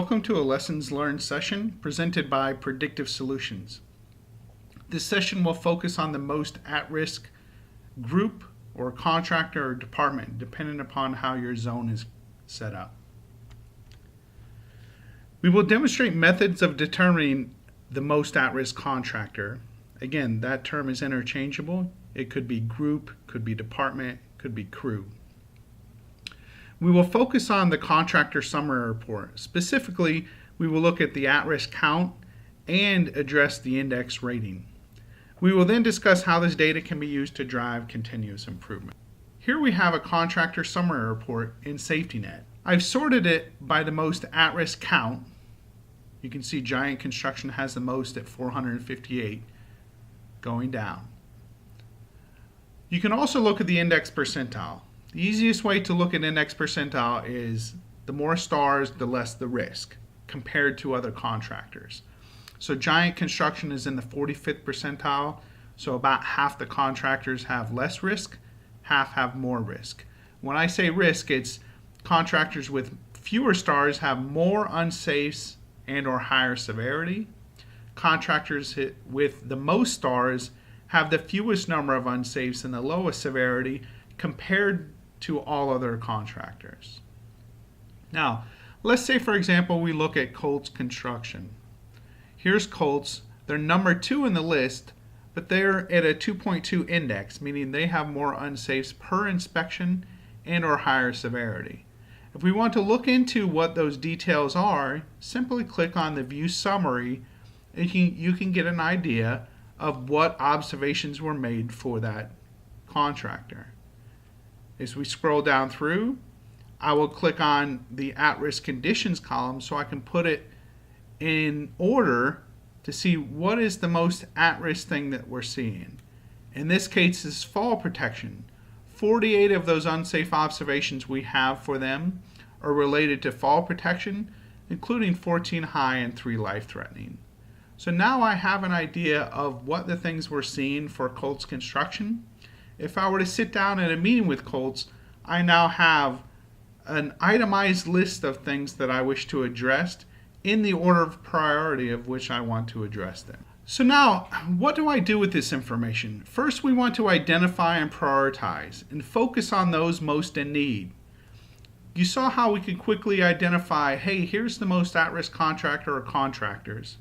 Welcome to a Lessons Learned session presented by Predictive Solutions. This session will focus on the most at-risk group or contractor or department, depending upon how your zone is set up. We will demonstrate methods of determining the most at-risk contractor. Again, that term is interchangeable. It could be group, could be department, could be crew. We will focus on the contractor summary report. Specifically, we will look at the at-risk count and address the index rating. We will then discuss how this data can be used to drive continuous improvement. Here we have a contractor summary report in SafetyNet. I've sorted it by the most at-risk count. You can see Giant Construction has the most at 458, going down. You can also look at the index percentile. The easiest way to look at index percentile is the more stars, the less the risk compared to other contractors. So Giant Construction is in the 45th percentile, so about half the contractors have less risk, half have more risk. When I say risk, it's contractors with fewer stars have more unsafes and or higher severity. Contractors with the most stars have the fewest number of unsafes and the lowest severity compared to all other contractors. Now, let's say for example we look at Colts Construction. Here's Colts. They're number 2 in the list, but they're at a 2.2 index, meaning they have more unsafes per inspection and or higher severity. If we want to look into what those details are, simply click on the View Summary and you can get an idea of what observations were made for that contractor. As we scroll down through, I will click on the at-risk conditions column so I can put it in order to see what is the most at-risk thing that we're seeing. In this case, is fall protection. 48 of those unsafe observations we have for them are related to fall protection, including 14 high and 3 life-threatening. So now I have an idea of what the things we're seeing for Colts Construction. If I were to sit down at a meeting with Colts, I now have an itemized list of things that I wish to address in the order of priority of which I want to address them. So now, what do I do with this information? First, we want to identify and prioritize and focus on those most in need. You saw how we could quickly identify, hey, here's the most at-risk contractor or contractors.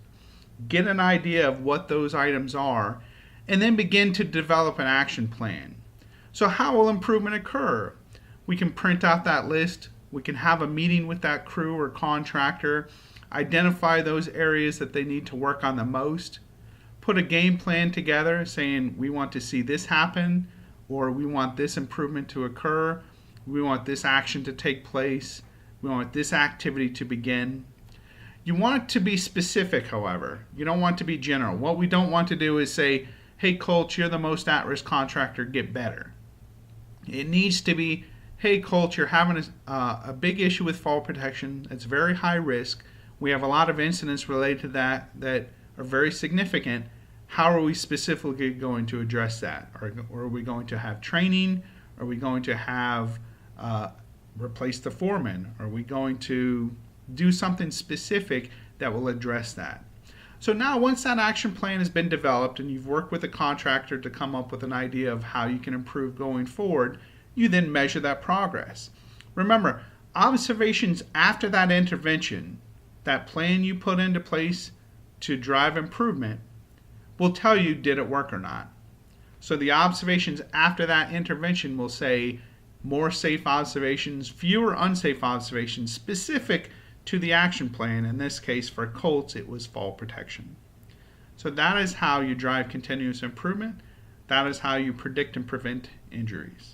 Get an idea of what those items are, and then begin to develop an action plan. So how will improvement occur? We can print out that list. We can have a meeting with that crew or contractor, identify those areas that they need to work on the most, put a game plan together saying we want to see this happen, or we want this improvement to occur, we want this action to take place, we want this activity to begin. You want it to be specific, however. You don't want to be general. What we don't want to do is say, hey Colts, you're the most at-risk contractor, get better. It needs to be, hey Colts, you're having a big issue with fall protection. It's very high risk. We have a lot of incidents related to that are very significant. How are we specifically going to address that? Or are we going to have training? Are we going to have replace the foreman? Are we going to do something specific that will address that? So now once that action plan has been developed and you've worked with a contractor to come up with an idea of how you can improve going forward, you then measure that progress. Remember, observations after that intervention, that plan you put into place to drive improvement, will tell you did it work or not. So the observations after that intervention will say more safe observations, fewer unsafe observations specific to the action plan. In this case for Colts, it was fall protection. So that is how you drive continuous improvement. That is how you predict and prevent injuries.